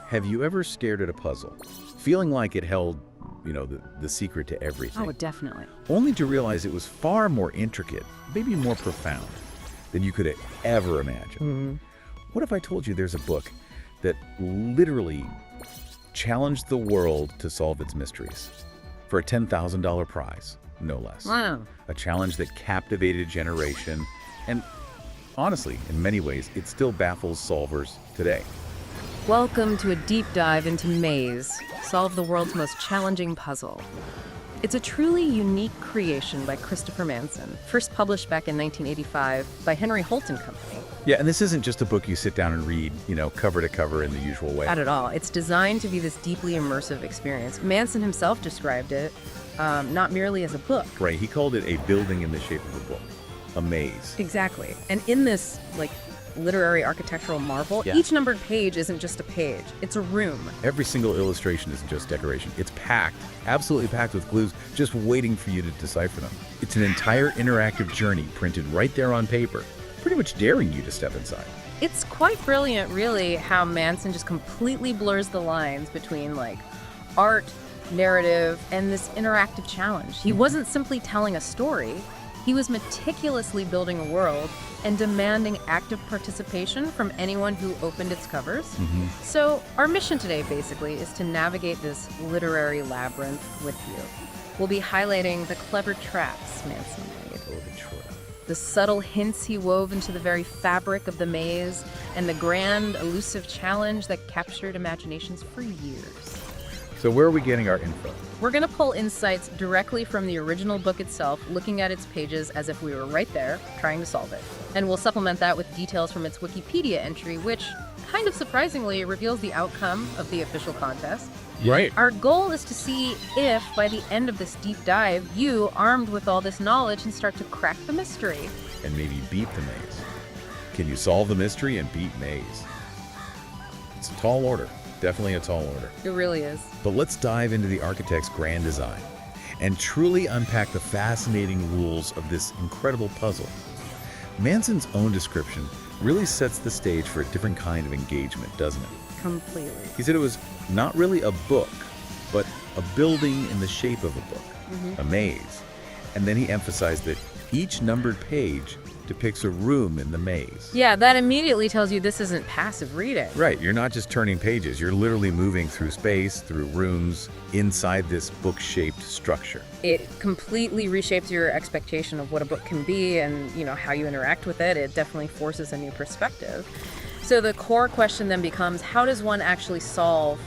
Have you ever stared at a puzzle, feeling like it held, the secret to everything, Oh, definitely. only to realize it was far more intricate, maybe more profound than you could ever imagine? What if I told you there's a book that literally challenged the world to solve its mysteries for a $10,000 prize, no less? Wow. A challenge that captivated a generation, and honestly, in many ways, it still baffles solvers today. Welcome to a deep dive into Maze, solve the world's most challenging puzzle. It's a truly unique creation by Christopher Manson, first published back in 1985 by Henry Holt and Company. Yeah, and this isn't just a book you sit down and read, cover to cover in the usual way. Not at all. It's designed to be this deeply immersive experience. Manson himself described it not merely as a book. Right, he called it a building in the shape of a book, a maze. Exactly. And in this, literary architectural marvel, Yeah. each numbered page isn't just a page. It's a room. Every single illustration isn't just decoration. It's packed, absolutely packed with clues, just waiting for you to decipher them. It's an entire interactive journey printed right there on paper, pretty much daring you to step inside. It's quite brilliant, really, how Manson just completely blurs the lines between, art, narrative, and this interactive challenge. He wasn't simply telling a story. He was meticulously building a world and demanding active participation from anyone who opened its covers. So our mission today, basically, is to navigate this literary labyrinth with you. We'll be highlighting the clever traps Manson made, the subtle hints he wove into the very fabric of the maze, and the grand, elusive challenge that captured imaginations for years. So where are we getting our info? We're going to pull insights directly from the original book itself, looking at its pages as if we were right there, trying to solve it. And we'll supplement that with details from its Wikipedia entry, which, kind of surprisingly, reveals the outcome of the official contest. Right. Our goal is to see if, by the end of this deep dive, you, armed with all this knowledge, can start to crack the mystery. And maybe beat the maze. Can you solve the mystery and beat maze? It's a tall order. Definitely a tall order. It really is. But let's dive into the architect's grand design and truly unpack the fascinating rules of this incredible puzzle. Manson's own description really sets the stage for a different kind of engagement, doesn't it? Completely. He said it was not really a book, but a building in the shape of a book, a maze. And then he emphasized that each numbered page depicts a room in the maze. Yeah, that immediately tells you this isn't passive reading. Right, you're not just turning pages, you're literally moving through space, through rooms, inside this book-shaped structure. It completely reshapes your expectation of what a book can be and, how you interact with it. It definitely forces a new perspective. So the core question then becomes, how does one actually solve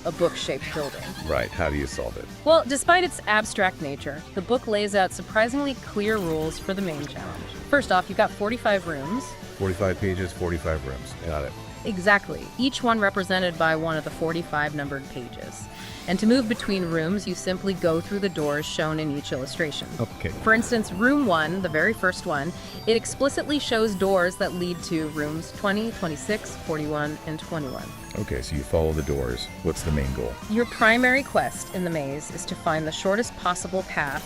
a book-shaped building? Right, how do you solve it? Well, despite its abstract nature, the book lays out surprisingly clear rules for the main challenge. First off, you've got 45 rooms. 45 pages, 45 rooms. Got it. Exactly. Each one represented by one of the 45 numbered pages. And to move between rooms, you simply go through the doors shown in each illustration. Okay. For instance, room 1, the very first one, it explicitly shows doors that lead to rooms 20, 26, 41, and 21. Okay, so you follow the doors. What's the main goal? Your primary quest in the maze is to find the shortest possible path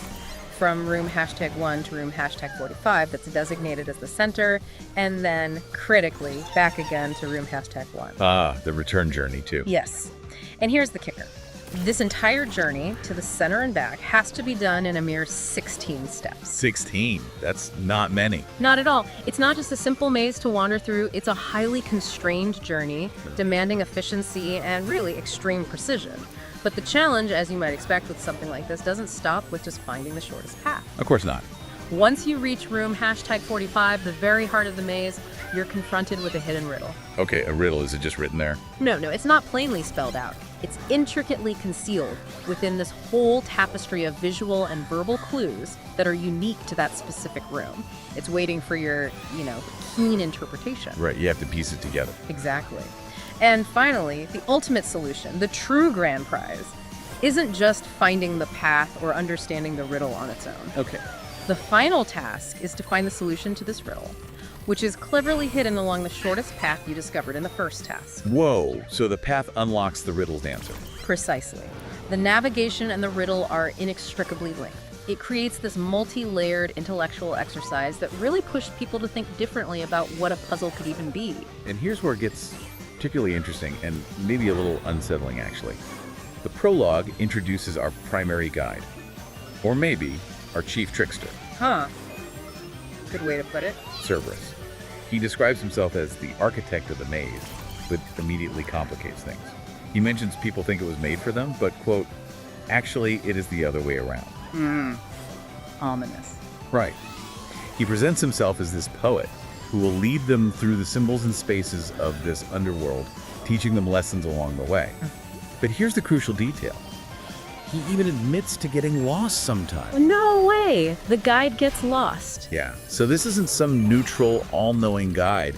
from room #1 to room #45 that's designated as the center, and then, critically, back again to room #1. Ah, the return journey too. Yes. And here's the kicker. This entire journey to the center and back has to be done in a mere 16 steps. 16. That's not many. Not at all. It's not just a simple maze to wander through. It's a highly constrained journey, demanding efficiency and really extreme precision. But the challenge, as you might expect with something like this, doesn't stop with just finding the shortest path. Of course not. Once you reach room #45, the very heart of the maze, you're confronted with a hidden riddle. Okay, a riddle. Is it just written there? No, it's not plainly spelled out. It's intricately concealed within this whole tapestry of visual and verbal clues that are unique to that specific room. It's waiting for your, keen interpretation. Right, you have to piece it together. Exactly. And finally, the ultimate solution, the true grand prize, isn't just finding the path or understanding the riddle on its own. Okay. The final task is to find the solution to this riddle, which is cleverly hidden along the shortest path you discovered in the first task. Whoa, so the path unlocks the riddle's answer. Precisely. The navigation and the riddle are inextricably linked. It creates this multi-layered intellectual exercise that really pushed people to think differently about what a puzzle could even be. And here's where it gets particularly interesting and maybe a little unsettling, actually. The prologue introduces our primary guide, or maybe our chief trickster, Huh. Good way to put it. Cerberus. He describes himself as the architect of the maze, but immediately complicates things. He mentions people think it was made for them, but, quote, actually, it is the other way around. Ominous. Right. He presents himself as this poet who will lead them through the symbols and spaces of this underworld, teaching them lessons along the way. But here's the crucial detail. He even admits to getting lost sometimes. No way! The guide gets lost. Yeah, so this isn't some neutral, all-knowing guide.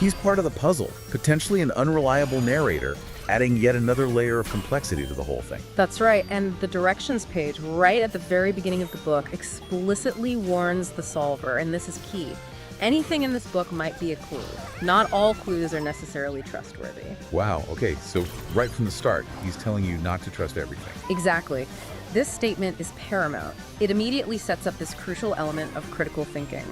He's part of the puzzle, potentially an unreliable narrator, adding yet another layer of complexity to the whole thing. That's right, and the directions page, right at the very beginning of the book, explicitly warns the solver, and this is key. Anything in this book might be a clue. Not all clues are necessarily trustworthy. Wow, okay, so right from the start, he's telling you not to trust everything. Exactly. This statement is paramount. It immediately sets up this crucial element of critical thinking.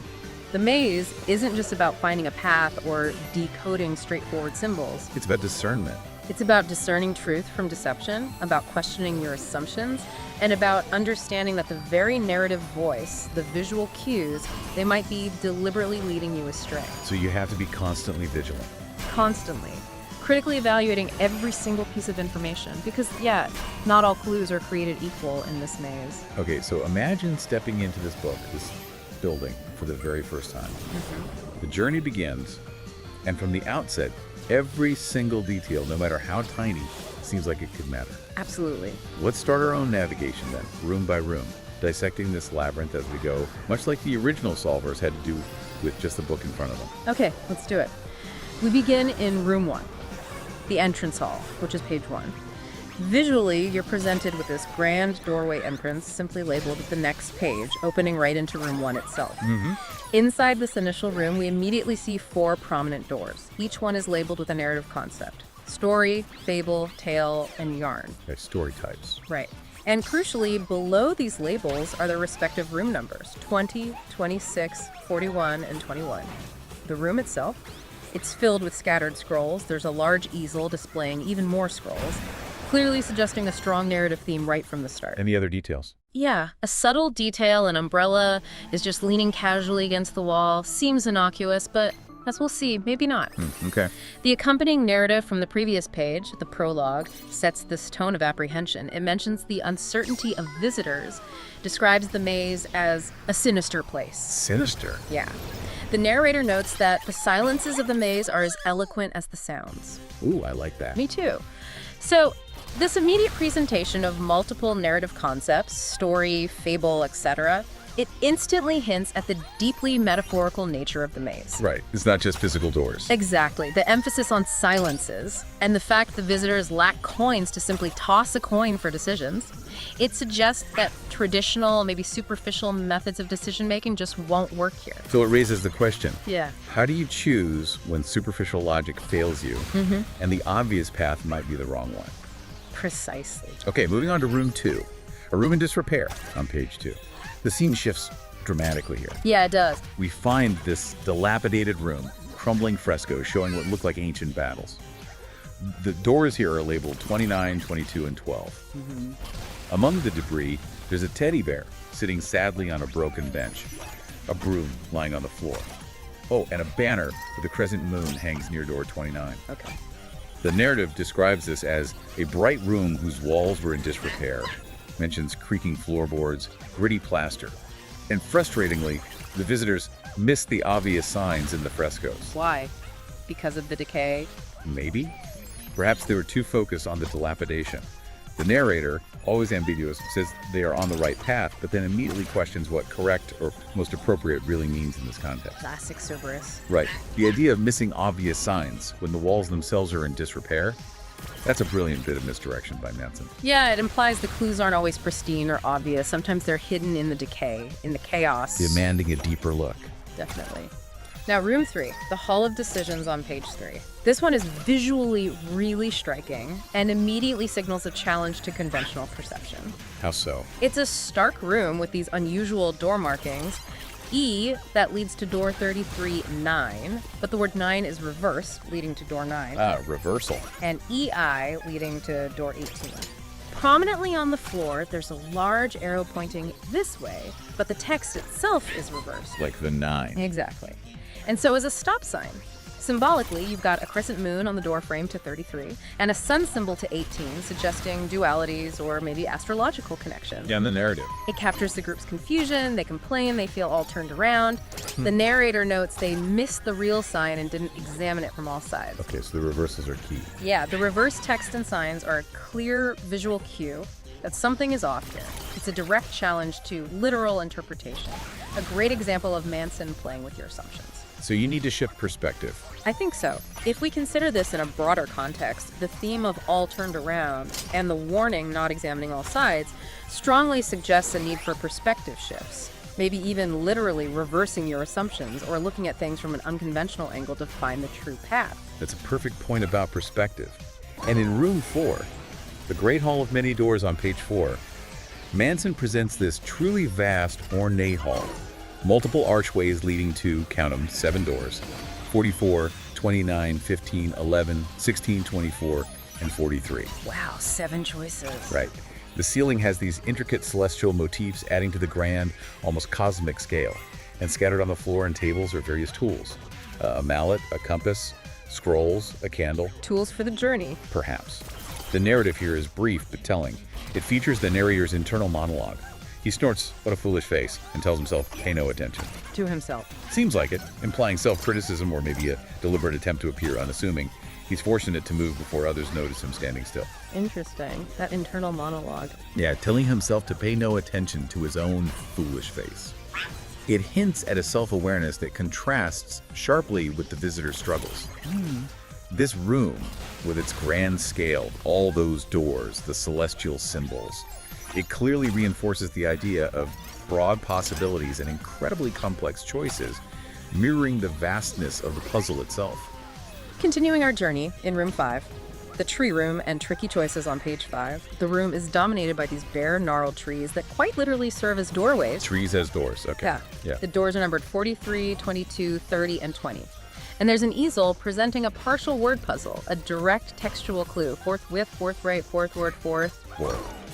The maze isn't just about finding a path or decoding straightforward symbols. It's about discernment. It's about discerning truth from deception, about questioning your assumptions, and about understanding that the very narrative voice, the visual cues, they might be deliberately leading you astray. So you have to be constantly vigilant. Constantly. Critically evaluating every single piece of information. Because, yeah, not all clues are created equal in this maze. Okay, so imagine stepping into this book, this building, for the very first time. The journey begins, and from the outset, every single detail, no matter how tiny, seems like it could matter. Absolutely. Let's start our own navigation then, room by room, dissecting this labyrinth as we go, much like the original solvers had to do with just the book in front of them. Okay, let's do it. We begin in room 1, the entrance hall, which is page 1. Visually, you're presented with this grand doorway entrance, simply labeled the next page, opening right into room 1 itself. Inside this initial room, we immediately see 4 prominent doors. Each one is labeled with a narrative concept: story, fable, tale, and yarn. Okay, story types. Right. And crucially, below these labels are their respective room numbers: 20, 26, 41, and 21. The room itself, it's filled with scattered scrolls. There's a large easel displaying even more scrolls, clearly suggesting a strong narrative theme right from the start. Any other details? Yeah, a subtle detail, an umbrella is just leaning casually against the wall. Seems innocuous, but as we'll see, maybe not. Okay. The accompanying narrative from the previous page, the prologue, sets this tone of apprehension. It mentions the uncertainty of visitors, describes the maze as a sinister place. Sinister? Yeah. The narrator notes that the silences of the maze are as eloquent as the sounds. Ooh, I like that. Me too. So, this immediate presentation of multiple narrative concepts, story, fable, etc., it instantly hints at the deeply metaphorical nature of the maze. Right. It's not just physical doors. Exactly. The emphasis on silences and the fact the visitors lack coins to simply toss a coin for decisions, it suggests that traditional, maybe superficial methods of decision-making just won't work here. So it raises the question. Yeah. How do you choose when superficial logic fails you and the obvious path might be the wrong one? Precisely. Okay, moving on to room 2. A room in disrepair on page 2. The scene shifts dramatically here. Yeah, it does. We find this dilapidated room, crumbling frescoes showing what look like ancient battles. The doors here are labeled 29, 22, and 12. Among the debris, there's a teddy bear sitting sadly on a broken bench, a broom lying on the floor. Oh, and a banner with a crescent moon hangs near door 29. Okay. The narrative describes this as a bright room whose walls were in disrepair, mentions creaking floorboards, gritty plaster, and frustratingly, the visitors missed the obvious signs in the frescoes. Why? Because of the decay? Maybe? Perhaps they were too focused on the dilapidation. The narrator, always ambiguous, says they are on the right path, but then immediately questions what correct or most appropriate really means in this context. Classic Cerberus. Right. The idea of missing obvious signs when the walls themselves are in disrepair, that's a brilliant bit of misdirection by Manson. Yeah, it implies the clues aren't always pristine or obvious. Sometimes they're hidden in the decay, in the chaos. Demanding a deeper look. Definitely. Now, room 3, the Hall of Decisions on page 3. This one is visually really striking and immediately signals a challenge to conventional perception. How so? It's a stark room with these unusual door markings. E, that leads to door 33-9, but the word 9 is reversed, leading to door 9. Reversal. And EI, leading to door 18. Prominently on the floor, there's a large arrow pointing this way, but the text itself is reversed. Like the 9. Exactly. And so is a stop sign. Symbolically, you've got a crescent moon on the door frame to 33, and a sun symbol to 18, suggesting dualities or maybe astrological connections. Yeah, and the narrative. It captures the group's confusion, they complain, they feel all turned around. The narrator notes they missed the real sign and didn't examine it from all sides. Okay, so the reversals are key. Yeah, the reverse text and signs are a clear visual cue that something is off here. It's a direct challenge to literal interpretation. A great example of Manson playing with your assumptions. So you need to shift perspective. I think so. If we consider this in a broader context, the theme of all turned around and the warning not examining all sides strongly suggests a need for perspective shifts. Maybe even literally reversing your assumptions or looking at things from an unconventional angle to find the true path. That's a perfect point about perspective. And in room 4, the Great Hall of Many Doors on page 4, Manson presents this truly vast, ornate hall. Multiple archways leading to, count them, 7 doors. 44, 29, 15, 11, 16, 24, and 43. Wow, 7 choices. Right. The ceiling has these intricate celestial motifs adding to the grand, almost cosmic scale. And scattered on the floor and tables are various tools. A mallet, a compass, scrolls, a candle. Tools for the journey. Perhaps. The narrative here is brief but telling. It features the narrator's internal monologue. He snorts, "What a foolish face," and tells himself, "Pay no attention." To himself. Seems like it, implying self-criticism or maybe a deliberate attempt to appear unassuming. He's fortunate to move before others notice him standing still. Interesting. That internal monologue. Yeah, telling himself to pay no attention to his own foolish face. It hints at a self-awareness that contrasts sharply with the visitor's struggles. This room, with its grand scale, all those doors, the celestial symbols, it clearly reinforces the idea of broad possibilities and incredibly complex choices, mirroring the vastness of the puzzle itself. Continuing our journey in room 5, the tree room and tricky choices on page 5, the room is dominated by these bare, gnarled trees that quite literally serve as doorways. Trees as doors, okay. Yeah. The doors are numbered 43, 22, 30, and 20. And there's an easel presenting a partial word puzzle, a direct textual clue. Forthwith, forthright, forthward, forth.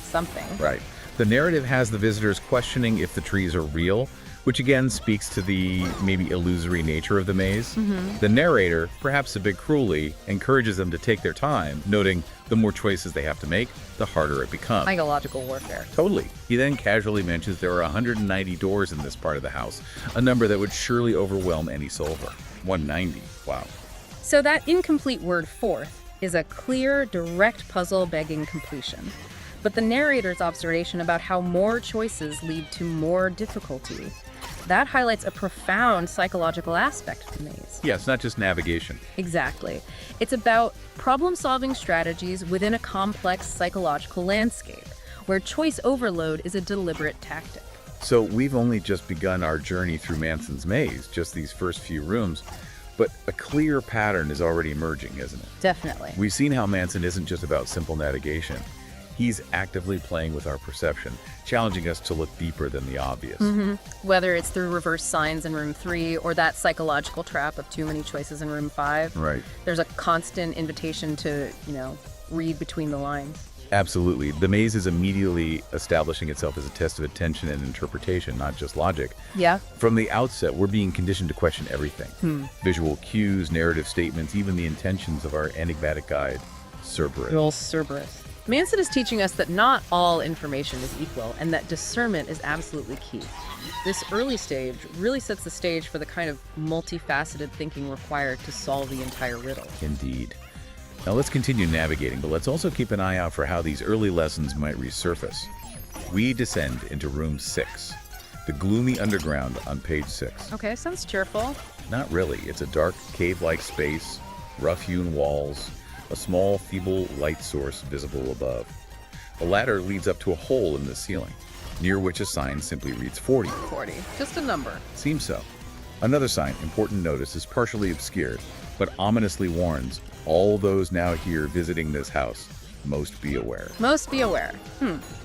Something. Right. The narrative has the visitors questioning if the trees are real, which again speaks to the maybe illusory nature of the maze. The narrator, perhaps a bit cruelly, encourages them to take their time, noting the more choices they have to make, the harder it becomes. Psychological warfare. Totally. He then casually mentions there are 190 doors in this part of the house, a number that would surely overwhelm any solver. 190. Wow. So that incomplete word forth is a clear, direct puzzle begging completion. But the narrator's observation about how more choices lead to more difficulty, that highlights a profound psychological aspect of the maze. Yeah, it's not just navigation. Exactly. It's about problem-solving strategies within a complex psychological landscape, where choice overload is a deliberate tactic. So we've only just begun our journey through Manson's maze, just these first few rooms, but a clear pattern is already emerging, isn't it? Definitely. We've seen how Manson isn't just about simple navigation. He's actively playing with our perception, challenging us to look deeper than the obvious. Whether it's through reverse signs in room 3 or that psychological trap of too many choices in room 5. Right. There's a constant invitation to, read between the lines. Absolutely. The maze is immediately establishing itself as a test of attention and interpretation, not just logic. Yeah. From the outset, we're being conditioned to question everything. Visual cues, narrative statements, even the intentions of our enigmatic guide, Cerberus. Cerberus. Manson is teaching us that not all information is equal and that discernment is absolutely key. This early stage really sets the stage for the kind of multifaceted thinking required to solve the entire riddle. Indeed. Now let's continue navigating, but let's also keep an eye out for how these early lessons might resurface. We descend into room 6, the gloomy underground on page 6. Okay, sounds cheerful. Not really. It's a dark, cave-like space, rough-hewn walls, a small, feeble light source visible above. A ladder leads up to a hole in the ceiling, near which a sign simply reads 40. 40, just a number. Seems so. Another sign, important notice, is partially obscured, but ominously warns all those now here visiting this house, most be aware. Most be aware.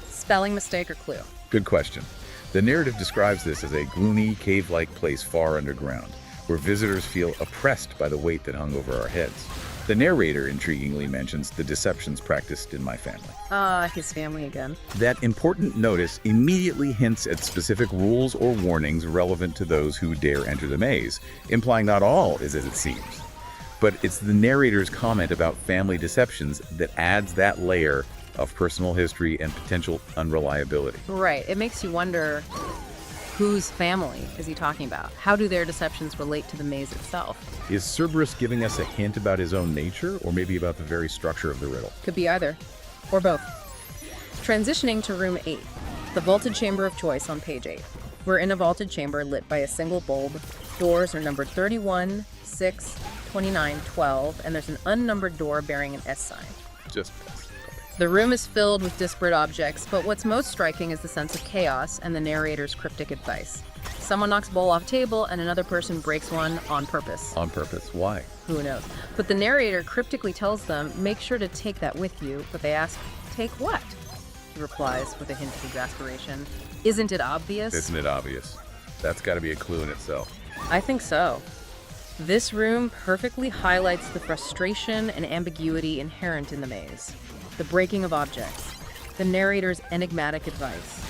Spelling mistake or clue? Good question. The narrative describes this as a gloomy, cave-like place far underground, where visitors feel oppressed by the weight that hung over our heads. The narrator intriguingly mentions the deceptions practiced in my family. His family again. That important notice immediately hints at specific rules or warnings relevant to those who dare enter the maze, implying not all is as it seems. But it's the narrator's comment about family deceptions that adds that layer of personal history and potential unreliability. Right. It makes you wonder, whose family is he talking about? How do their deceptions relate to the maze itself? Is Cerberus giving us a hint about his own nature, or maybe about the very structure of the riddle? Could be either, or both. Transitioning to room 8, the vaulted chamber of choice on page 8. We're in a vaulted chamber lit by a single bulb. Doors are numbered 31, 6, 29, 12, and there's an unnumbered door bearing an S sign. Just The room is filled with disparate objects, but what's most striking is the sense of chaos and the narrator's cryptic advice. Someone knocks a bowl off a table and another person breaks one on purpose. on purpose. Why? Who knows? But the narrator cryptically tells them, make sure to take that with you, but they ask, take what? He replies with a hint of exasperation, isn't it obvious? Isn't it obvious? That's got to be a clue in itself. I think so. This room perfectly highlights the frustration and ambiguity inherent in the maze. The breaking of objects, the narrator's enigmatic advice.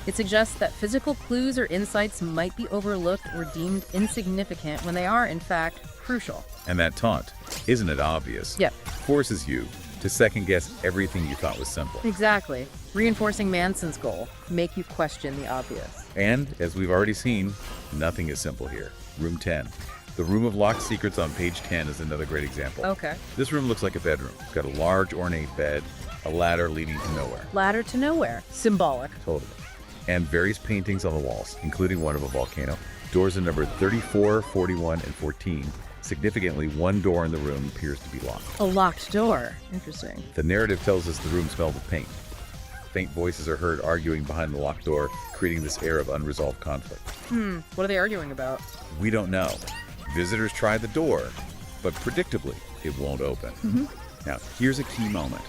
It suggests that physical clues or insights might be overlooked or deemed insignificant when they are, in fact, crucial. And that taunt, isn't it obvious? Yep. Forces you to second-guess everything you thought was simple. Exactly. Reinforcing Manson's goal, make you question the obvious. And, as we've already seen, nothing is simple here. Room 10. The Room of Locked Secrets on page 10 is another great example. Okay. This room looks like a bedroom. It's got a large, ornate bed, a ladder leading to nowhere. Ladder to nowhere. Symbolic. Totally. And various paintings on the walls, including one of a volcano. Doors are numbered 34, 41, and 14. Significantly, one door in the room appears to be locked. A locked door. Interesting. The narrative tells us the room smelled of paint. Faint voices are heard arguing behind the locked door, creating this air of unresolved conflict. What are they arguing about? We don't know. Visitors try the door, but predictably, it won't open. Now, here's a key moment.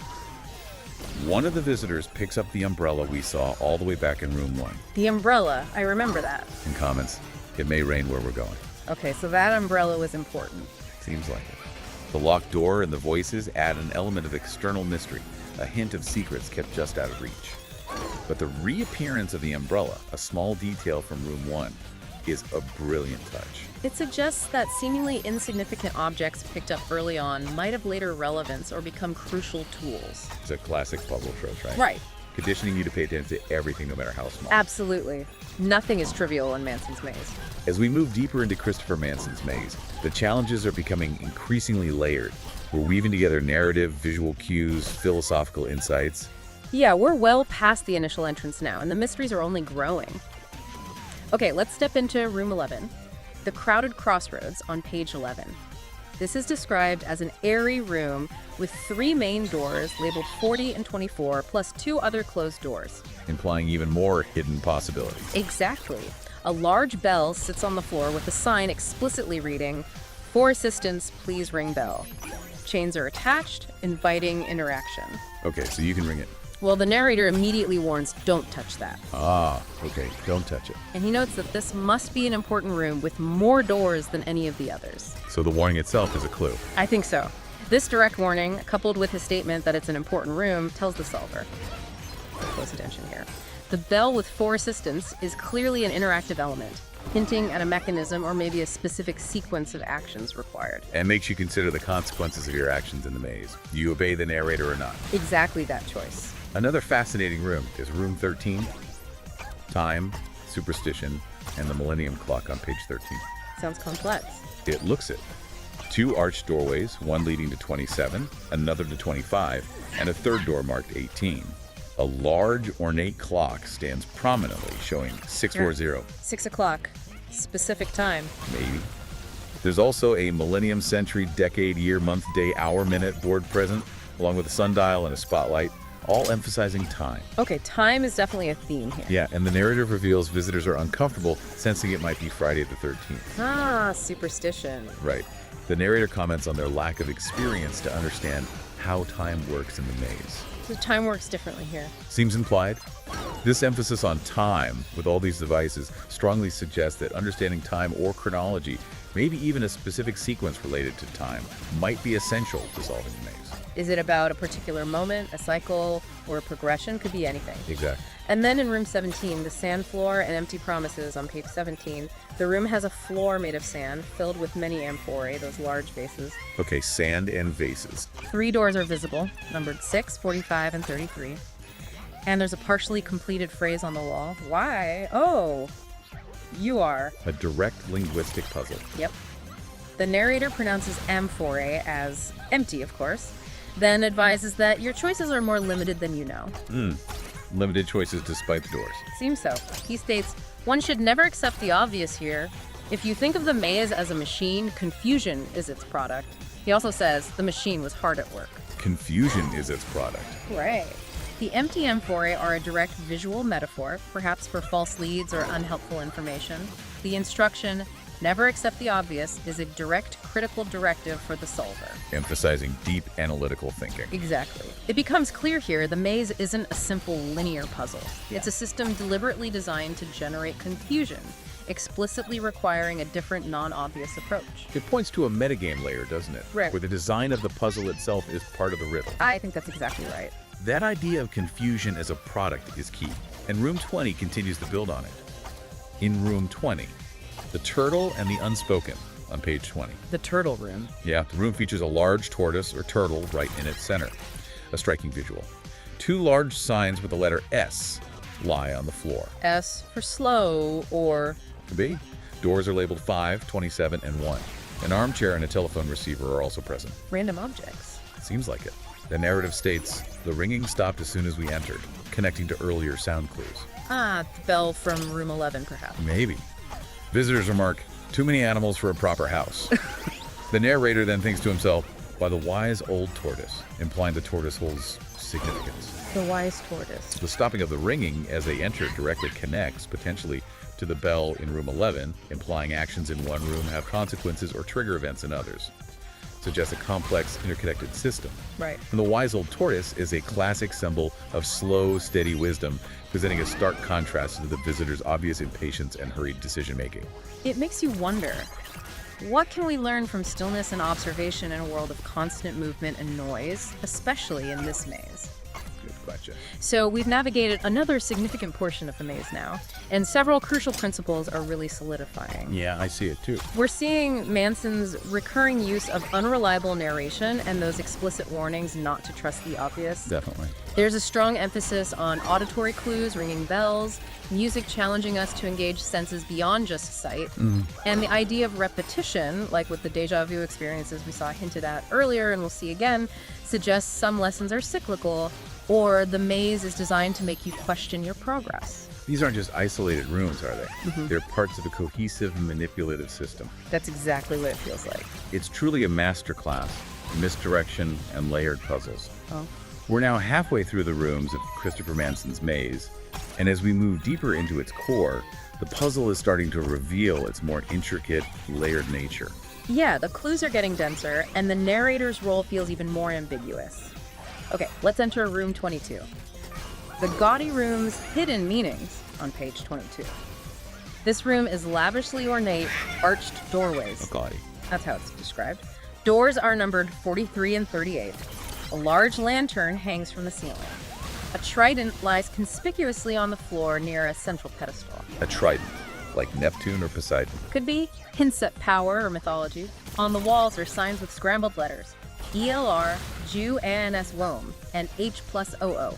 One of the visitors picks up the umbrella we saw all the way back in room 1 The umbrella. I remember that. and comments, "It may rain where we're going." Okay, so that umbrella was important. Seems like it. The locked door and the voices add an element of external mystery, a hint of secrets kept just out of reach. But the reappearance of the umbrella, a small detail from room 1, is a brilliant touch. It suggests that seemingly insignificant objects picked up early on might have later relevance or become crucial tools. It's a classic puzzle trope, right? Right. Conditioning you to pay attention to everything, no matter how small. Absolutely. Nothing is trivial in Manson's maze. As we move deeper into Christopher Manson's maze, the challenges are becoming increasingly layered. We're weaving together narrative, visual cues, philosophical insights. Yeah, we're well past the initial entrance now, and the mysteries are only growing. Okay, let's step into room 11, the crowded crossroads on page 11. This is described as an airy room with 3 main doors labeled 40 and 24, plus 2 other closed doors. Implying even more hidden possibilities. Exactly. A large bell sits on the floor with a sign explicitly reading, "For assistance, please ring bell." Chains are attached, inviting interaction. Okay, so you can ring it. Well, the narrator immediately warns, don't touch that. Okay, don't touch it. And he notes that this must be an important room with more doors than any of the others. So the warning itself is a clue. I think so. This direct warning, coupled with his statement that it's an important room, tells the solver. Close attention here. The bell with 4 assistants is clearly an interactive element, hinting at a mechanism or maybe a specific sequence of actions required. And makes you consider the consequences of your actions in the maze. Do you obey the narrator or not? Exactly that choice. Another fascinating room is room 13. Time, superstition, and the millennium clock on page 13. Sounds complex. It looks it. 2 arched doorways, one leading to 27, another to 25, and a third door marked 18. A large, ornate clock stands prominently, showing 640. 6 o'clock. Specific time. Maybe. There's also a millennium, century, decade, year, month, day, hour, minute board present, along with a sundial and a spotlight, all emphasizing time. Okay, time is definitely a theme here. Yeah, and the narrative reveals visitors are uncomfortable, sensing it might be Friday the 13th. Ah, superstition. Right. The narrator comments on their lack of experience to understand how time works in the maze. So time works differently here. Seems implied. This emphasis on time with all these devices strongly suggests that understanding time or chronology, maybe even a specific sequence related to time, might be essential to solving the maze. Is it about a particular moment, a cycle, or a progression? Could be anything. Exactly. And then in room 17, the sand floor and empty promises on page 17, the room has a floor made of sand filled with many amphorae, those large vases. Okay, sand and vases. 3 doors are visible, numbered 6, 45, and 33. And there's a partially completed phrase on the wall. Why? Oh, you are. A direct linguistic puzzle. Yep. The narrator pronounces amphorae as empty, of course, then advises that your choices are more limited than you know. Limited choices despite the doors. Seems so. He states, one should never accept the obvious here. If you think of the maze as a machine, confusion is its product. He also says the machine was hard at work. Confusion is its product. Right. The empty amphorae are a direct visual metaphor, perhaps for false leads or unhelpful information. The instruction, never accept the obvious, is a direct critical directive for the solver. Emphasizing deep analytical thinking. Exactly. It becomes clear here the maze isn't a simple linear puzzle. It's a system deliberately designed to generate confusion, explicitly requiring a different non-obvious approach. It points to a metagame layer, doesn't it? Right. Where the design of the puzzle itself is part of the riddle. I think that's exactly right. That idea of confusion as a product is key, and Room 20 continues to build on it. In Room 20, the turtle and the unspoken on page 20. The turtle room. Yeah, the room features a large tortoise or turtle right in its center. A striking visual. 2 large signs with the letter S lie on the floor. S for slow, or... Could be. Doors are labeled 5, 27, and 1. An armchair and a telephone receiver are also present. random objects. Seems like it. The narrative states, the ringing stopped as soon as we entered, connecting to earlier sound clues. Ah, the bell from room 11, perhaps. Maybe. Visitors remark, too many animals for a proper house. The narrator then thinks to himself, by the wise old tortoise, implying the tortoise holds significance. The wise tortoise. The stopping of the ringing as they enter directly connects, potentially, to the bell in room 11, implying actions in one room have consequences or trigger events in others. Suggests a complex, interconnected system. Right. And the wise old tortoise is a classic symbol of slow, steady wisdom, presenting a stark contrast to the visitor's obvious impatience and hurried decision-making. It makes you wonder, what can we learn from stillness and observation in a world of constant movement and noise, especially in this maze? Good question. So we've navigated another significant portion of the maze now, and several crucial principles are really solidifying. Yeah, I see it too. We're seeing Manson's recurring use of unreliable narration and those explicit warnings not to trust the obvious. Definitely. There's a strong emphasis on auditory clues, ringing bells, music challenging us to engage senses beyond just sight, and the idea of repetition, like with the deja vu experiences we saw hinted at earlier and we'll see again, suggests some lessons are cyclical, or the maze is designed to make you question your progress. These aren't just isolated rooms, are they? They're parts of a cohesive, manipulative system. That's exactly what it feels like. It's truly a masterclass, misdirection, and layered puzzles. Oh. We're now halfway through the rooms of Christopher Manson's maze, and as we move deeper into its core, the puzzle is starting to reveal its more intricate, layered nature. Yeah, the clues are getting denser, and the narrator's role feels even more ambiguous. Okay, let's enter room 22. The gaudy room's hidden meanings on page 22. This room is lavishly ornate, arched doorways. Gaudy. That's how it's described. Doors are numbered 43 and 38. A large lantern hangs from the ceiling. A trident lies conspicuously on the floor near a central pedestal. A trident, like Neptune or Poseidon. Could be hints at power or mythology. On the walls are signs with scrambled letters. ELR, Jew ANS Wom, and H+OO.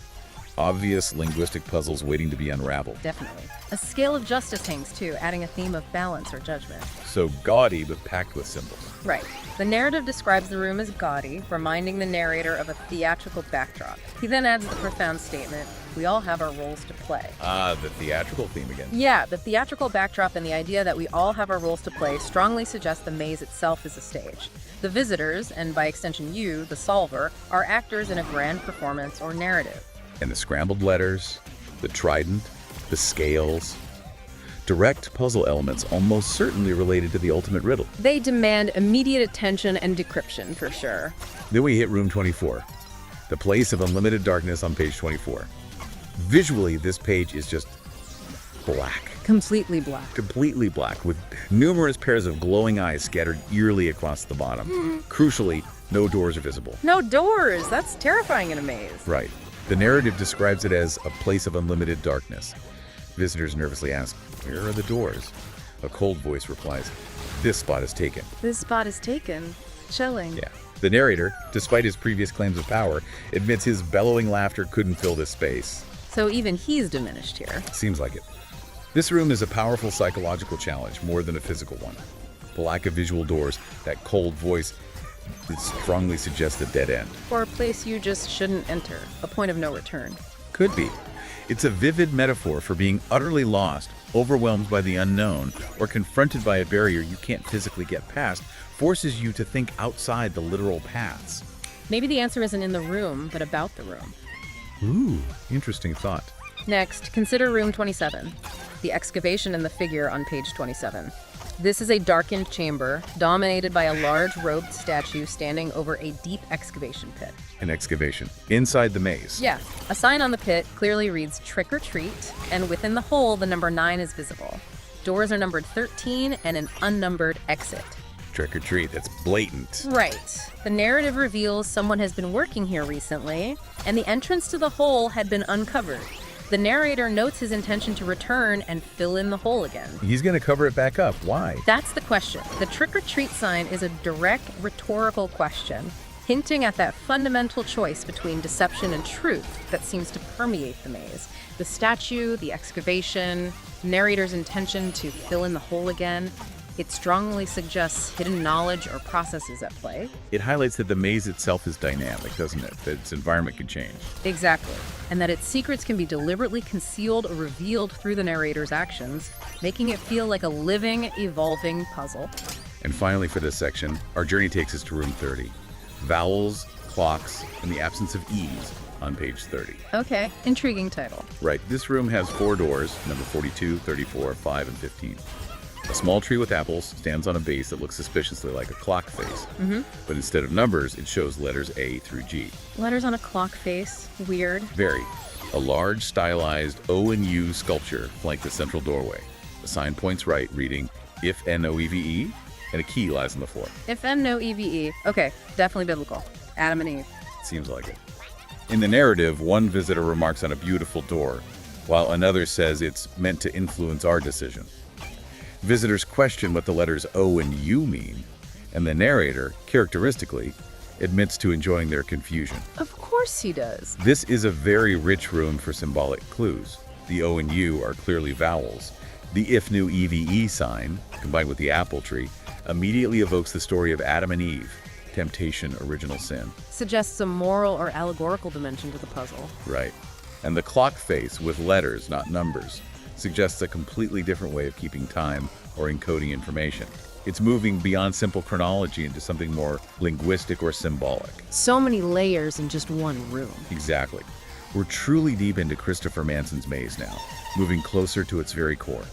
Obvious linguistic puzzles waiting to be unraveled. Definitely. A scale of justice hangs too, adding a theme of balance or judgment. So gaudy, but packed with symbols. Right. The narrative describes the room as gaudy, reminding the narrator of a theatrical backdrop. He then adds the profound statement, we all have our roles to play. Ah, the theatrical theme again. Yeah, the theatrical backdrop and the idea that we all have our roles to play strongly suggest the maze itself is a stage. The visitors, and by extension you, the solver, are actors in a grand performance or narrative. And the scrambled letters, the trident, the scales. Direct puzzle elements almost certainly related to the ultimate riddle. They demand immediate attention and decryption, for sure. Then we hit room 24, the place of unlimited darkness on page 24. Visually, this page is just black. Completely black. Completely black, with numerous pairs of glowing eyes scattered eerily across the bottom. Crucially, no doors are visible. No doors! That's terrifying in a maze. Right. The narrative describes it as a place of unlimited darkness. Visitors nervously ask, "Where are the doors?" A cold voice replies, "This spot is taken." This spot is taken. Chilling. Yeah. The narrator, despite his previous claims of power, admits his bellowing laughter couldn't fill this space. So even he's diminished here. Seems like it. This room is a powerful psychological challenge, more than a physical one. The lack of visual doors, that cold voice, it strongly suggests a dead end. Or a place you just shouldn't enter. A point of no return. Could be. It's a vivid metaphor for being utterly lost, overwhelmed by the unknown, or confronted by a barrier you can't physically get past, forces you to think outside the literal paths. Maybe the answer isn't in the room, but about the room. Ooh, interesting thought. Next, consider room 27, the excavation and the figure on page 27. This is a darkened chamber dominated by a large robed statue standing over a deep excavation pit. An excavation inside the maze. Yeah, a sign on the pit clearly reads "Trick or Treat," and within the hole, the number 9 is visible. Doors are numbered 13 and an unnumbered exit. Trick or treat, that's blatant. Right. The narrative reveals someone has been working here recently, and the entrance to the hole had been uncovered. The narrator notes his intention to return and fill in the hole again. He's going to cover it back up. Why? That's the question. The trick or treat sign is a direct rhetorical question, hinting at that fundamental choice between deception and truth that seems to permeate the maze. The statue, the excavation, narrator's intention to fill in the hole again. It strongly suggests hidden knowledge or processes at play. It highlights that the maze itself is dynamic, doesn't it? That its environment can change. Exactly. And that its secrets can be deliberately concealed or revealed through the narrator's actions, making it feel like a living, evolving puzzle. And finally, for this section, our journey takes us to room 30. Vowels, clocks, and the absence of E's on page 30. Okay, intriguing title. Right, this room has 4 doors, number 42, 34, 5, and 15. A small tree with apples stands on a base that looks suspiciously like a clock face. But instead of numbers, it shows letters A through G. Letters on a clock face. Weird. Very. A large, stylized O and U sculpture flank the central doorway. The sign points right, reading, "If N-O-E-V-E," and a key lies on the floor. If N, no EVE. Okay, definitely biblical. Adam and Eve. Seems like it. In the narrative, one visitor remarks on a beautiful door, while another says it's meant to influence our decision. Visitors question what the letters O and U mean, and the narrator, characteristically, admits to enjoying their confusion. Of course he does. This is a very rich room for symbolic clues. The O and U are clearly vowels. The if nu EVE sign, combined with the apple tree, immediately evokes the story of Adam and Eve, temptation, original sin. Suggests a moral or allegorical dimension to the puzzle. Right. And the clock face, with letters, not numbers, suggests a completely different way of keeping time or encoding information. It's moving beyond simple chronology into something more linguistic or symbolic. So many layers in just one room. Exactly. We're truly deep into Christopher Manson's maze now, moving closer to its very core.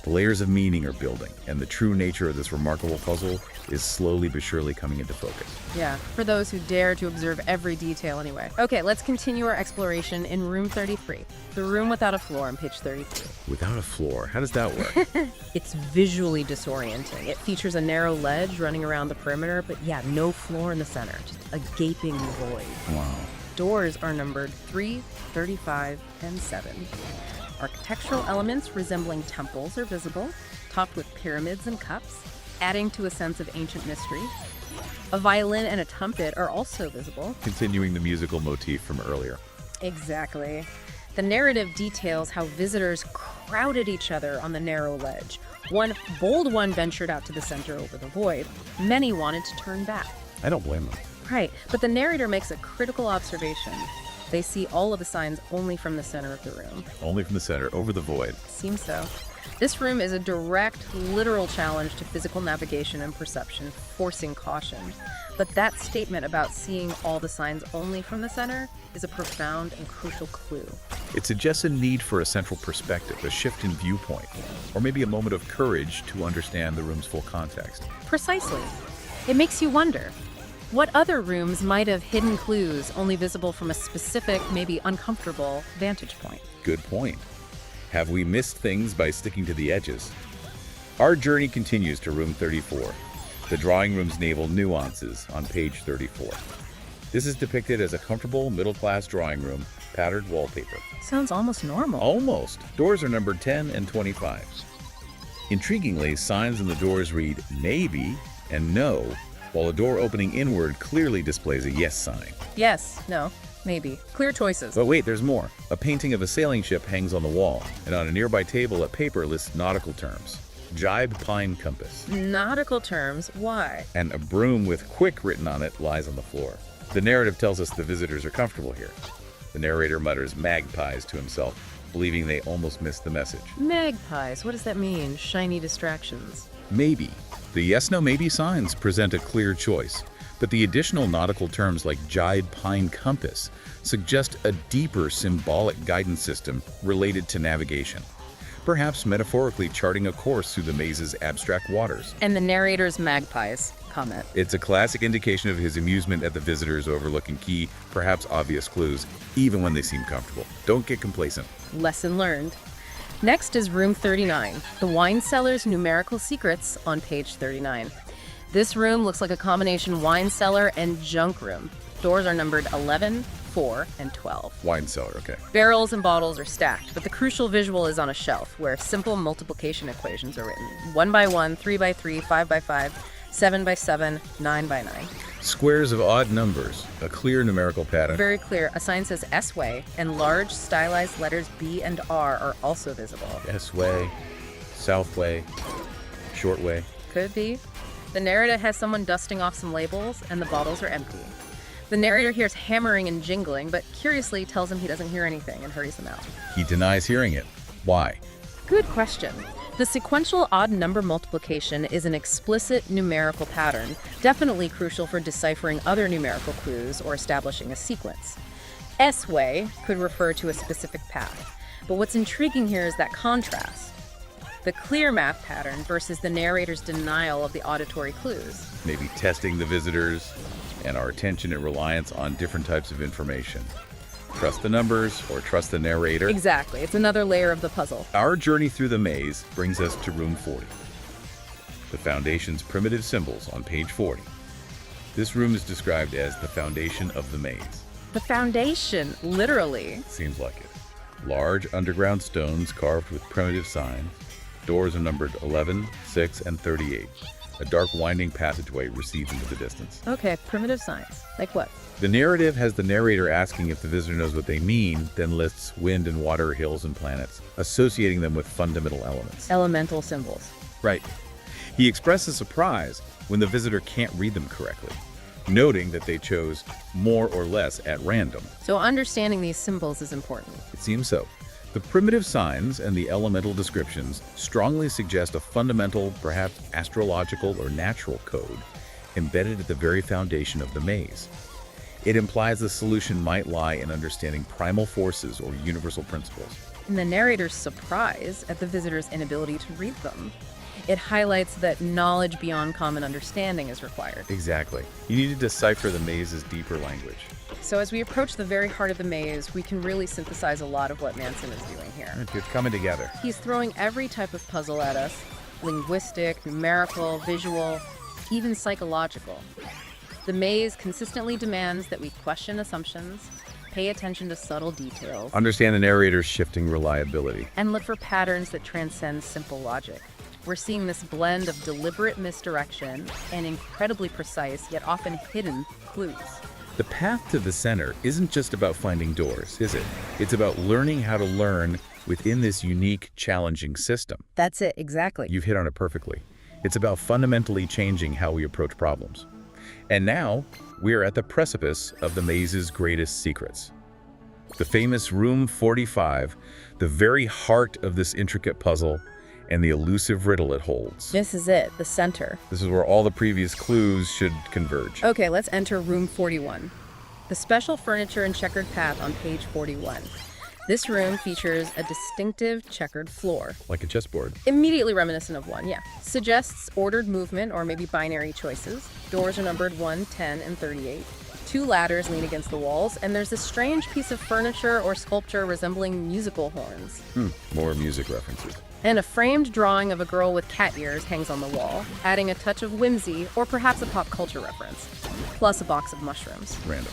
The layers of meaning are building, and the true nature of this remarkable puzzle is slowly but surely coming into focus. Yeah, for those who dare to observe every detail anyway. Okay, let's continue our exploration in room 33, the room without a floor on page 33. Without a floor, how does that work? It's visually disorienting. It features a narrow ledge running around the perimeter, but yeah, no floor in the center, just a gaping void. Wow. Doors are numbered 3, 35, and 7. Architectural elements resembling temples are visible, topped with pyramids and cups, adding to a sense of ancient mystery. A violin and a trumpet are also visible. Continuing the musical motif from earlier. Exactly. The narrative details how visitors crowded each other on the narrow ledge. One bold one ventured out to the center over the void. Many wanted to turn back. I don't blame them. Right, but the narrator makes a critical observation. They see all of the signs only from the center of the room. Only from the center, over the void. Seems so. This room is a direct, literal challenge to physical navigation and perception, forcing caution. But that statement about seeing all the signs only from the center is a profound and crucial clue. It suggests a need for a central perspective, a shift in viewpoint, or maybe a moment of courage to understand the room's full context. Precisely. It makes you wonder, What other rooms might have hidden clues only visible from a specific, maybe uncomfortable vantage point? Good point. Have we missed things by sticking to the edges? Our journey continues to room 34, the drawing room's naval nuances on page 34. This is depicted as a comfortable middle-class drawing room, patterned wallpaper. Sounds almost normal. Almost. Doors are numbered 10 and 25. Intriguingly, signs on the doors read maybe and no, while a door opening inward clearly displays a yes sign. Yes, no, maybe. Clear choices. But wait, there's more. A painting of a sailing ship hangs on the wall, and on a nearby table a paper lists nautical terms. Jibe pine compass. Nautical terms, why? And a broom with quick written on it lies on the floor. The narrative tells us the visitors are comfortable here. The narrator mutters magpies to himself, believing they almost missed the message. Magpies, what does that mean? Shiny distractions. Maybe. The yes, no, maybe signs present a clear choice, but the additional nautical terms like jibe pine compass suggest a deeper symbolic guidance system related to navigation, perhaps metaphorically charting a course through the maze's abstract waters. And the narrator's magpies comment. It's a classic indication of his amusement at the visitors overlooking key, perhaps obvious clues, even when they seem comfortable. Don't get complacent. Lesson learned. Next is room 39, the wine cellar's numerical secrets on page 39. This room looks like a combination wine cellar and junk room. Doors are numbered 11, 4, and 12. Wine cellar, okay. Barrels and bottles are stacked, but the crucial visual is on a shelf where simple multiplication equations are written. 1 by 1, 3 by 3, 5 by 5, 7 by 7, 9 by 9. Squares of odd numbers, a clear numerical pattern. Very clear. A sign says S-Way, and large stylized letters B and R are also visible. S-Way, South Way, Short Way. Could be. The narrator has someone dusting off some labels, and the bottles are empty. The narrator hears hammering and jingling, but curiously tells him he doesn't hear anything and hurries him out. He denies hearing it. Why? Good question. The sequential odd number multiplication is an explicit numerical pattern, definitely crucial for deciphering other numerical clues or establishing a sequence. S-Way could refer to a specific path, but what's intriguing here is that contrast. The clear math pattern versus the narrator's denial of the auditory clues. Maybe testing the visitors and our attention and reliance on different types of information. Trust the numbers or trust the narrator. Exactly. It's another layer of the puzzle. Our journey through the maze brings us to room 40. The Foundation's primitive symbols on page 40. This room is described as the foundation of the maze. The foundation, literally. Seems like it. Large underground stones carved with primitive signs. Doors are numbered 11, 6, and 38. A dark winding passageway recedes into the distance. Okay, primitive signs. Like what? The narrative has the narrator asking if the visitor knows what they mean, then lists wind and water, hills and planets, associating them with fundamental elements. Elemental symbols. Right. He expresses surprise when the visitor can't read them correctly, noting that they chose more or less at random. So understanding these symbols is important. It seems so. The primitive signs and the elemental descriptions strongly suggest a fundamental, perhaps astrological or natural code embedded at the very foundation of the maze. It implies the solution might lie in understanding primal forces or universal principles. And the narrator's surprise at the visitor's inability to read them. It highlights that knowledge beyond common understanding is required. Exactly. You need to decipher the maze's deeper language. So as we approach the very heart of the maze, we can really synthesize a lot of what Manson is doing here. It's coming together. He's throwing every type of puzzle at us: linguistic, numerical, visual, even psychological. The maze consistently demands that we question assumptions, pay attention to subtle details, Understand the narrator's shifting reliability. and look for patterns that transcend simple logic. We're seeing this blend of deliberate misdirection and incredibly precise, yet often hidden, clues. The path to the center isn't just about finding doors, is it? It's about learning how to learn within this unique, challenging system. That's it, exactly. You've hit on it perfectly. It's about fundamentally changing how we approach problems. And now, we're at the precipice of the maze's greatest secrets. The famous Room 45, the very heart of this intricate puzzle, and the elusive riddle it holds. This is it, the center. This is where all the previous clues should converge. Okay, let's enter room 41. The special furniture and checkered path on page 41. This room features a distinctive checkered floor, Like a chessboard. immediately reminiscent of one, yeah. Suggests ordered movement or maybe binary choices. Doors are numbered 1, 10, and 38. Two ladders lean against the walls, and there's a strange piece of furniture or sculpture resembling musical horns. More music references. And a framed drawing of a girl with cat ears hangs on the wall, adding a touch of whimsy or perhaps a pop culture reference. Plus a box of mushrooms. Random.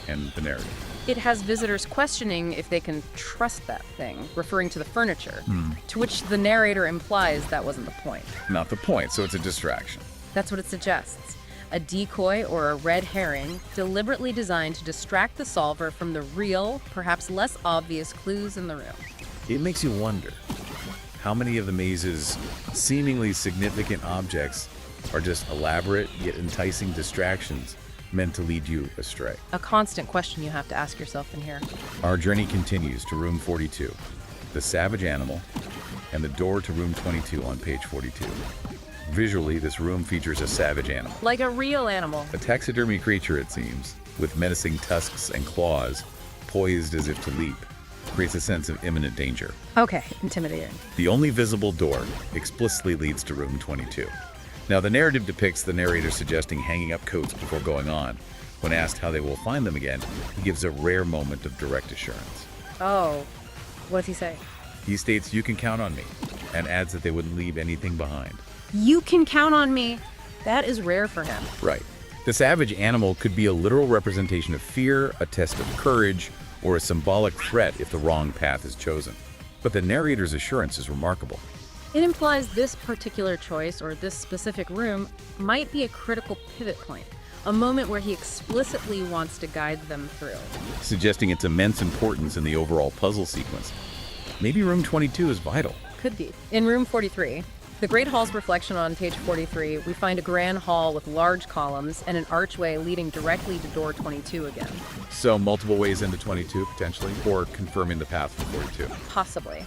And the narrative. It has visitors questioning if they can trust that thing, referring to the furniture, to which the narrator implies that wasn't the point. Not the point, so it's a distraction. That's what it suggests. A decoy or a red herring deliberately designed to distract the solver from the real, perhaps less obvious clues in the room. It makes you wonder how many of the maze's seemingly significant objects are just elaborate yet enticing distractions meant to lead you astray. A constant question you have to ask yourself in here. Our journey continues to room 42, the savage animal, and the door to room 22 on page 42. Visually, this room features a savage animal. Like a real animal. A taxidermy creature, it seems, with menacing tusks and claws, poised as if to leap, creates a sense of imminent danger. Okay, intimidating. The only visible door explicitly leads to room 22. Now, the narrative depicts the narrator suggesting hanging up coats before going on. When asked how they will find them again, he gives a rare moment of direct assurance. Oh, what does he say? He states, "You can count on me," and adds that they wouldn't leave anything behind. You can count on me. That is rare for him. Right. The savage animal could be a literal representation of fear, a test of courage, or a symbolic threat if the wrong path is chosen. But the narrator's assurance is remarkable. It implies this particular choice or this specific room might be a critical pivot point, a moment where he explicitly wants to guide them through. Suggesting its immense importance in the overall puzzle sequence. Maybe room 22 is vital. Could be. In room 43, the Great Hall's reflection on page 43, we find a grand hall with large columns and an archway leading directly to door 22 again. So multiple ways into 22, potentially, or confirming the path from 42. Possibly.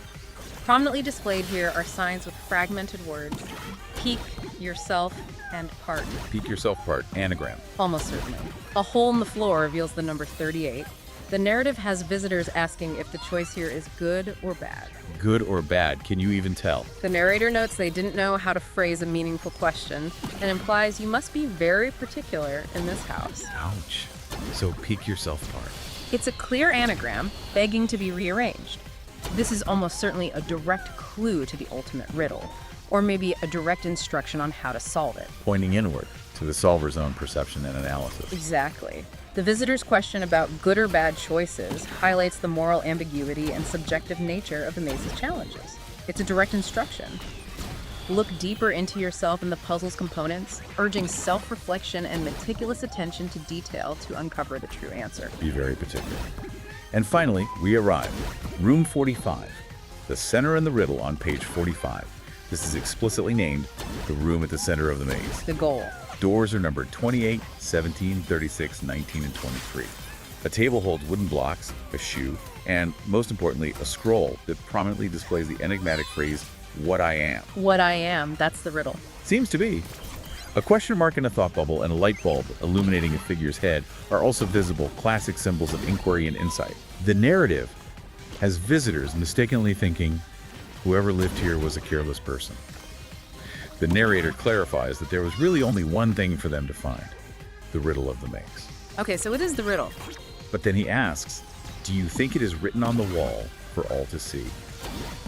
Prominently displayed here are signs with fragmented words. Peek, yourself, and part. Peek yourself part, anagram. Almost certainly. A hole in the floor reveals the number 38. The narrative has visitors asking if the choice here is good or bad. Good or bad, can you even tell? The narrator notes they didn't know how to phrase a meaningful question and implies you must be very particular in this house. Ouch. So peek yourself part. It's a clear anagram begging to be rearranged. This is almost certainly a direct clue to the ultimate riddle, or maybe a direct instruction on how to solve it. Pointing inward to the solver's own perception and analysis. Exactly. The visitor's question about good or bad choices highlights the moral ambiguity and subjective nature of the maze's challenges. It's a direct instruction. Look deeper into yourself and the puzzle's components, urging self-reflection and meticulous attention to detail to uncover the true answer. Be very particular. And finally, we arrive. Room 45, the center in the riddle on page 45. This is explicitly named the room at the center of the maze. The goal. Doors are numbered 28, 17, 36, 19, and 23. A table holds wooden blocks, a shoe, and, most importantly, a scroll that prominently displays the enigmatic phrase, "What I am." What I am, that's the riddle. Seems to be. A question mark in a thought bubble and a light bulb illuminating a figure's head are also visible classic symbols of inquiry and insight. The narrative has visitors mistakenly thinking whoever lived here was a careless person. The narrator clarifies that there was really only one thing for them to find, the riddle of the maze. Okay, so it is the riddle. But then he asks, do you think it is written on the wall for all to see?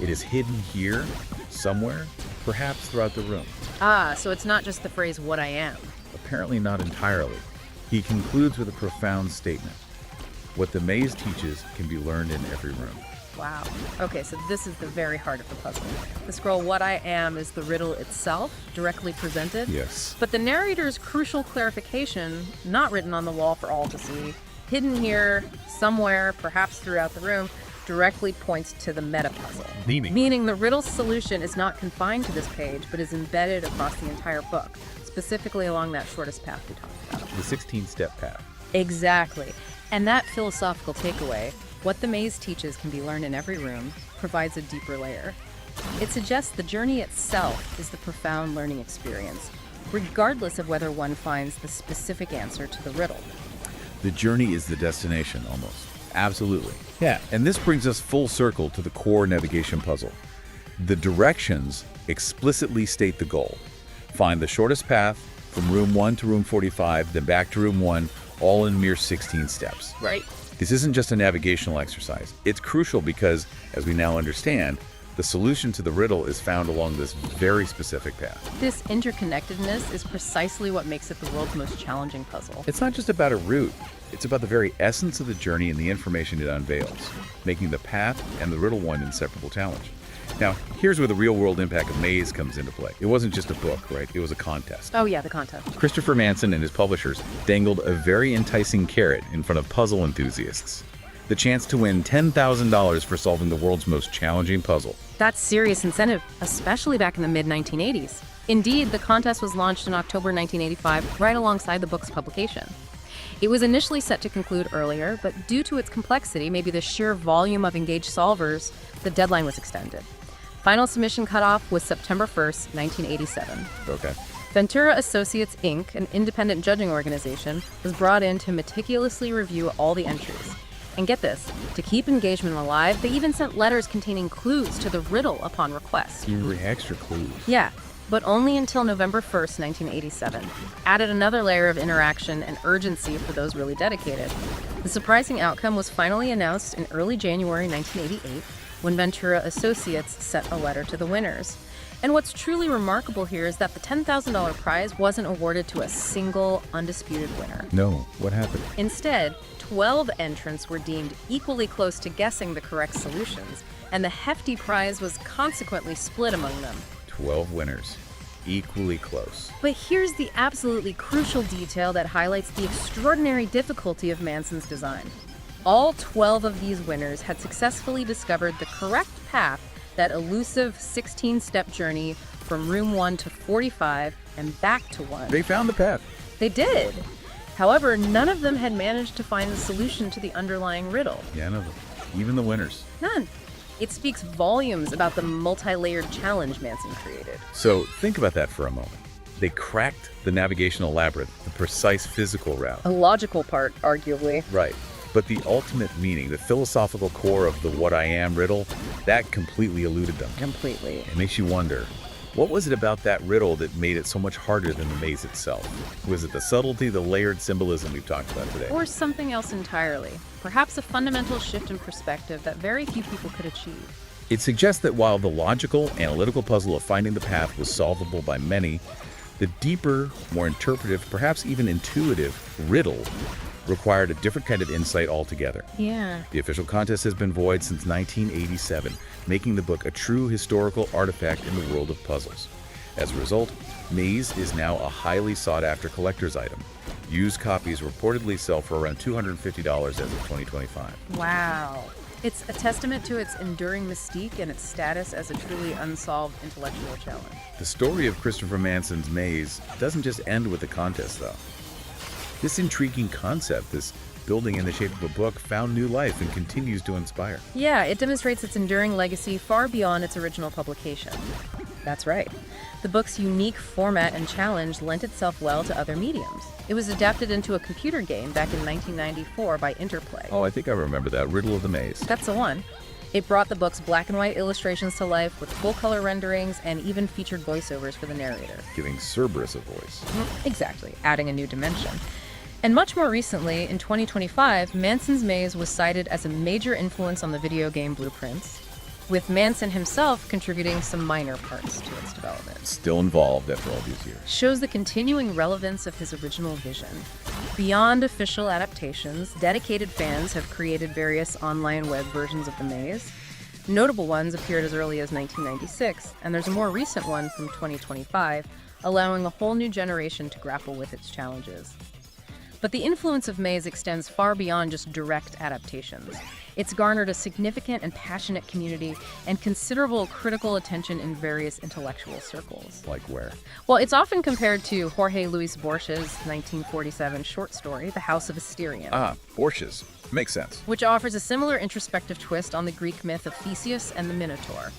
It is hidden here, somewhere, perhaps throughout the room. Ah, so it's not just the phrase, what I am. Apparently not entirely. He concludes with a profound statement. What the maze teaches can be learned in every room. Wow. Okay, so this is the very heart of the puzzle. The scroll, what I am, is the riddle itself, directly presented. Yes. But the narrator's crucial clarification, not written on the wall for all to see, hidden here, somewhere, perhaps throughout the room, directly points to the meta-puzzle. Meaning the riddle's solution is not confined to this page, but is embedded across the entire book, specifically along that shortest path we talked about. The 16-step path. Exactly. And that philosophical takeaway, what the maze teaches can be learned in every room, provides a deeper layer. It suggests the journey itself is the profound learning experience, regardless of whether one finds the specific answer to the riddle. The journey is the destination, almost. Absolutely. Yeah. And this brings us full circle to the core navigation puzzle. The directions explicitly state the goal. Find the shortest path from room 1 to room 45, then back to room 1, all in mere 16 steps. Right. This isn't just a navigational exercise. It's crucial because, as we now understand, the solution to the riddle is found along this very specific path. This interconnectedness is precisely what makes it the world's most challenging puzzle. It's not just about a route. It's about the very essence of the journey and the information it unveils, making the path and the riddle one inseparable challenge. Now, here's where the real-world impact of Maze comes into play. It wasn't just a book, right? It was a contest. Oh yeah, the contest. Christopher Manson and his publishers dangled a very enticing carrot in front of puzzle enthusiasts. The chance to win $10,000 for solving the world's most challenging puzzle. That's serious incentive, especially back in the mid-1980s. Indeed, the contest was launched in October 1985, right alongside the book's publication. It was initially set to conclude earlier, but due to its complexity, maybe the sheer volume of engaged solvers, the deadline was extended. Final submission cutoff was September 1st, 1987. Okay. Ventura Associates, Inc., an independent judging organization, was brought in to meticulously review all the entries. And get this, to keep engagement alive, they even sent letters containing clues to the riddle upon request. Extra clues. Yeah, but only until November 1st, 1987. Added another layer of interaction and urgency for those really dedicated. The surprising outcome was finally announced in early January 1988 when Ventura Associates sent a letter to the winners. And what's truly remarkable here is that the $10,000 prize wasn't awarded to a single undisputed winner. No, what happened? Instead, 12 entrants were deemed equally close to guessing the correct solutions, and the hefty prize was consequently split among them. 12 winners. Equally close. But here's the absolutely crucial detail that highlights the extraordinary difficulty of Manson's design. All 12 of these winners had successfully discovered the correct path, that elusive 16-step journey from room 1 to 45 and back to 1. They found the path. They did. However, none of them had managed to find the solution to the underlying riddle. Yeah, no, even the winners. None. It speaks volumes about the multi-layered challenge Manson created. So think about that for a moment. They cracked the navigational labyrinth, the precise physical route. A logical part, arguably. Right. But the ultimate meaning, the philosophical core of the what I am riddle, that completely eluded them. Completely. It makes you wonder, what was it about that riddle that made it so much harder than the maze itself? Was it the subtlety, the layered symbolism we've talked about today? Or something else entirely. Perhaps a fundamental shift in perspective that very few people could achieve. It suggests that while the logical, analytical puzzle of finding the path was solvable by many, the deeper, more interpretive, perhaps even intuitive riddle required a different kind of insight altogether. Yeah. The official contest has been void since 1987, making the book a true historical artifact in the world of puzzles. As a result, Maze is now a highly sought-after collector's item. Used copies reportedly sell for around $250 as of 2025. Wow. It's a testament to its enduring mystique and its status as a truly unsolved intellectual challenge. The story of Christopher Manson's Maze doesn't just end with the contest, though. This intriguing concept, this building in the shape of a book, found new life and continues to inspire. Yeah, it demonstrates its enduring legacy far beyond its original publication. That's right. The book's unique format and challenge lent itself well to other mediums. It was adapted into a computer game back in 1994 by Interplay. Oh, I think I remember that, Riddle of the Maze. That's the one. It brought the book's black and white illustrations to life with full-color renderings and even featured voiceovers for the narrator. Giving Cerberus a voice. Exactly, adding a new dimension. And much more recently, in 2025, Manson's Maze was cited as a major influence on the video game blueprints, with Manson himself contributing some minor parts to its development. Still involved after all these years. Shows the continuing relevance of his original vision. Beyond official adaptations, dedicated fans have created various online web versions of the maze. Notable ones appeared as early as 1996, and there's a more recent one from 2025, allowing a whole new generation to grapple with its challenges. But the influence of Maze extends far beyond just direct adaptations. It's garnered a significant and passionate community and considerable critical attention in various intellectual circles. Like where? Well, it's often compared to Jorge Luis Borges' 1947 short story, The House of Asterion. Borges. Makes sense. Which offers a similar introspective twist on the Greek myth of Theseus and the Minotaur.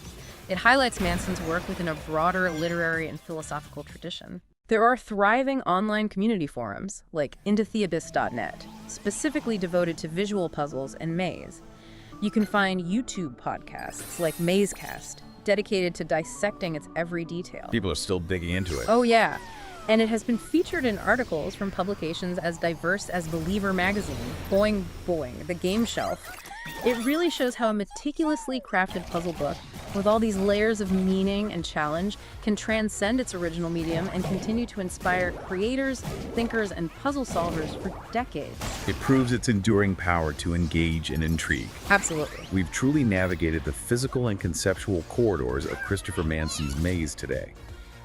It highlights Manson's work within a broader literary and philosophical tradition. There are thriving online community forums, like intotheabyss.net, specifically devoted to visual puzzles and maze. You can find YouTube podcasts like Mazecast, dedicated to dissecting its every detail. People are still digging into it. Oh, yeah. And it has been featured in articles from publications as diverse as Believer magazine, Boing Boing, The Game Shelf. It really shows how a meticulously crafted puzzle book, with all these layers of meaning and challenge, can transcend its original medium and continue to inspire creators, thinkers, and puzzle solvers for decades. It proves its enduring power to engage and intrigue. Absolutely. We've truly navigated the physical and conceptual corridors of Christopher Manson's maze today.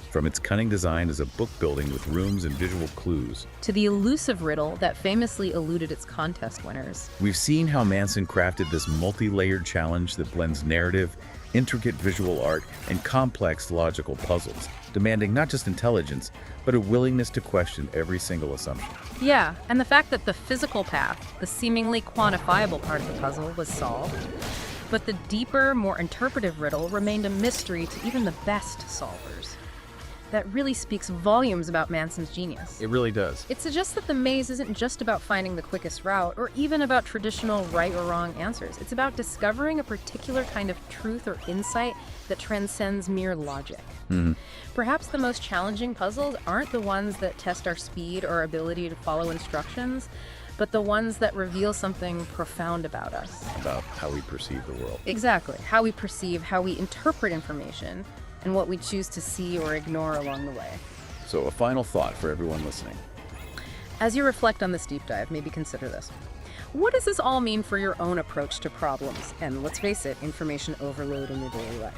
From its cunning design as a book building with rooms and visual clues, To the elusive riddle that famously eluded its contest winners. we've seen how Manson crafted this multi-layered challenge that blends narrative, intricate visual art, and complex logical puzzles, demanding not just intelligence, but a willingness to question every single assumption. Yeah, and the fact that the physical path, the seemingly quantifiable part of the puzzle, was solved, but the deeper, more interpretive riddle remained a mystery to even the best solvers. That really speaks volumes about Manson's genius. It really does. It suggests that the maze isn't just about finding the quickest route or even about traditional right or wrong answers. It's about discovering a particular kind of truth or insight that transcends mere logic. Perhaps the most challenging puzzles aren't the ones that test our speed or ability to follow instructions, but the ones that reveal something profound about us. About how we perceive the world. Exactly. How we perceive, how we interpret information, and what we choose to see or ignore along the way. So a final thought for everyone listening. As you reflect on this deep dive, maybe consider this. What does this all mean for your own approach to problems and, let's face it, information overload in your daily life?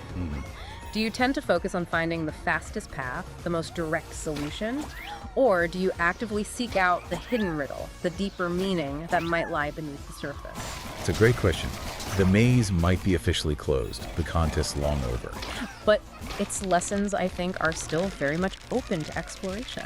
Do you tend to focus on finding the fastest path, the most direct solution? Or do you actively seek out the hidden riddle, the deeper meaning that might lie beneath the surface? It's a great question. The maze might be officially closed, the contest long over. But its lessons, I think, are still very much open to exploration.